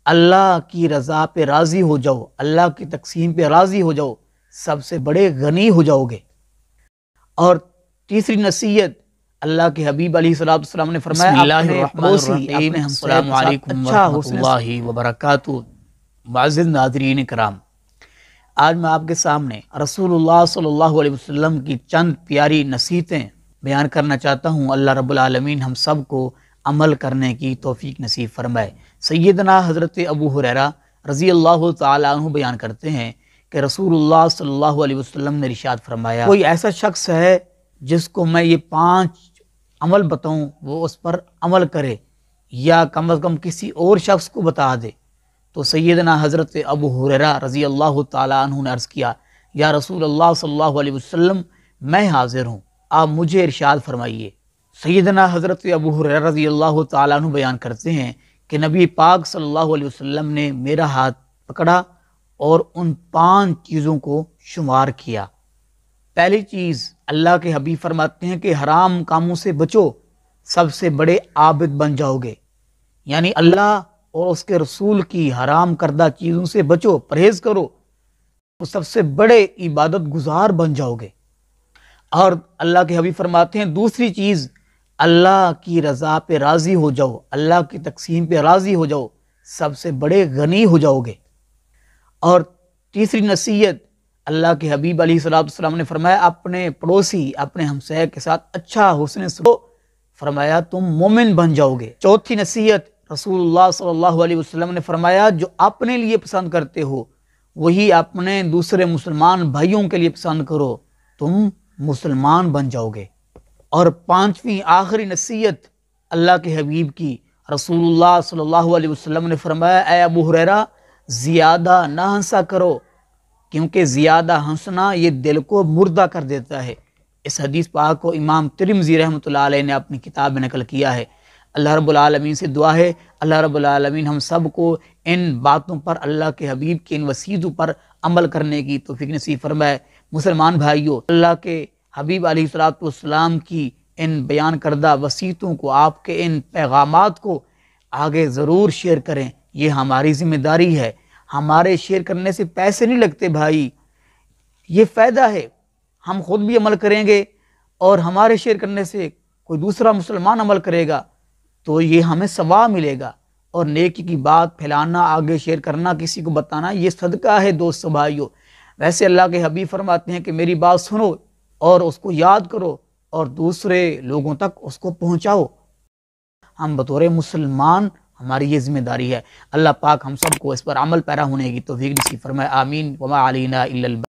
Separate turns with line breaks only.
اللہ کی رضا پہ راضی ہو جاؤ، اللہ کی تقسیم پہ راضی ہو جاؤ، سب سے بڑے غنی ہو جاؤ گے۔ اور تیسری نصیحت اللہ کے حبیب علیہ السلام نے فرمایا
بسم اللہ
اپنے
الرحمن
پڑوسی
الرحیم،
اپنے
السلام علیکم ورحمۃ اللہ وبرکاتہ۔
معزز ناظرین کرام، آج میں آپ کے سامنے رسول اللہ صلی اللہ علیہ وسلم کی چند پیاری نصیحتیں بیان کرنا چاہتا ہوں۔ اللہ رب العالمین ہم سب کو عمل کرنے کی توفیق نصیب فرمائے۔ سیدنا حضرت ابو ہریرہ رضی اللہ تعالیٰ عنہ بیان کرتے ہیں کہ رسول اللہ صلی اللہ علیہ وسلم نے ارشاد فرمایا، کوئی ایسا شخص ہے جس کو میں یہ 5 عمل بتاؤں وہ اس پر عمل کرے یا کم از کم کسی اور شخص کو بتا دے، تو سیدنا حضرت ابو ہریرہ رضی اللہ تعالیٰ عنہ نے عرض کیا، یا رسول اللہ صلی اللہ علیہ وسلم میں حاضر ہوں، آپ مجھے ارشاد فرمائیے۔ سیدنا حضرت ابو ہریرہ رضی اللہ تعالیٰ عنہ بیان کرتے ہیں کہ نبی پاک صلی اللہ علیہ وسلم نے میرا ہاتھ پکڑا اور ان 5 چیزوں کو شمار کیا۔ پہلی چیز، اللہ کے حبیب فرماتے ہیں کہ حرام کاموں سے بچو، سب سے بڑے عابد بن جاؤ گے، یعنی اللہ اور اس کے رسول کی حرام کردہ چیزوں سے بچو، پرہیز کرو، تو سب سے بڑے عبادت گزار بن جاؤ گے۔ اور اللہ کے حبیب فرماتے ہیں دوسری چیز، اللہ کی رضا پہ راضی ہو جاؤ، اللہ کی تقسیم پہ راضی ہو جاؤ، سب سے بڑے غنی ہو جاؤ گے۔ اور تیسری نصیحت، اللہ کے حبیب علیہ السلام نے فرمایا اپنے پڑوسی اپنے ہمسایہ کے ساتھ اچھا حسن سلوک، فرمایا تم مومن بن جاؤ گے۔ چوتھی نصیحت، رسول اللہ صلی اللہ علیہ وسلم نے فرمایا جو اپنے لیے پسند کرتے ہو وہی اپنے دوسرے مسلمان بھائیوں کے لیے پسند کرو، تم مسلمان بن جاؤ گے۔ اور 5ویں آخری نصیحت اللہ کے حبیب کی، رسول اللہ صلی اللہ علیہ وسلم نے فرمایا اے ابو ہریرہ زیادہ نہ ہنسا کرو، کیونکہ زیادہ ہنسنا یہ دل کو مردہ کر دیتا ہے۔ اس حدیث پاک کو امام ترمذی رحمۃ اللہ علیہ نے اپنی کتاب میں نقل کیا ہے۔ اللہ رب العالمین سے دعا ہے اللہ رب العالمین ہم سب کو ان باتوں پر، اللہ کے حبیب کی ان وصیتوں پر عمل کرنے کی توفیق نصیب فرمائے۔ مسلمان بھائیوں، اللہ کے حبیب علیہ السلام کی ان بیان کردہ وصیتوں کو، آپ کے ان پیغامات کو آگے ضرور شیئر کریں، یہ ہماری ذمہ داری ہے۔ ہمارے شیئر کرنے سے پیسے نہیں لگتے بھائی، یہ فائدہ ہے، ہم خود بھی عمل کریں گے اور ہمارے شیئر کرنے سے کوئی دوسرا مسلمان عمل کرے گا تو یہ ہمیں ثواب ملے گا۔ اور نیکی کی بات پھیلانا، آگے شیئر کرنا، کسی کو بتانا، یہ صدقہ ہے دوست بھائیوں۔ ویسے اللہ کے حبیب فرماتے ہیں کہ میری بات سنو اور اس کو یاد کرو اور دوسرے لوگوں تک اس کو پہنچاؤ۔ ہم بطور مسلمان ہماری یہ ذمہ داری ہے۔ اللہ پاک ہم سب کو اس پر عمل پیرا ہونے کی توفیق نصیب فرمائے، آمین۔ وما علینا الا البلاغ۔